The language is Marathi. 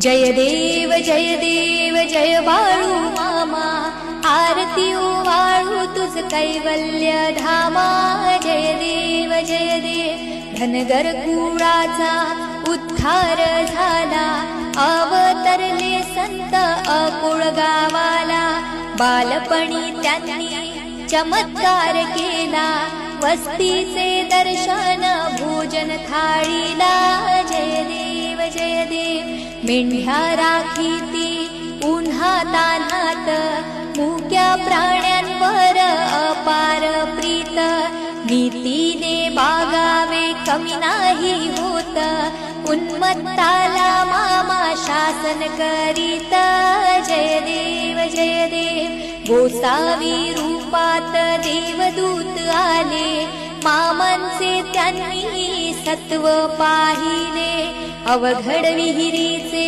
जय देव जय बाळू मामा, आरती ओवाळू तुझ कैवल्य धामा। जय देव धनगर कुळाचा उद्धार झाला, अवतरले संत अकुळ गावाला। बालपणी त्यांनी चमत्कार केला, वस्तीचे दर्शन भोजन थाळीला। जय देव मेंढ्या राखीती उन्हा तान्हात, मुक्या प्राण्यांवर अपार प्रीत। नीतीने बागावे कमी नाही होत, उन्मत्ताला मामा शासन करीत। जय देव गोसावी रूपात देवदूत आले, मामांचे त्यांनी सत्व पाहिले। अवघड विहिरीचे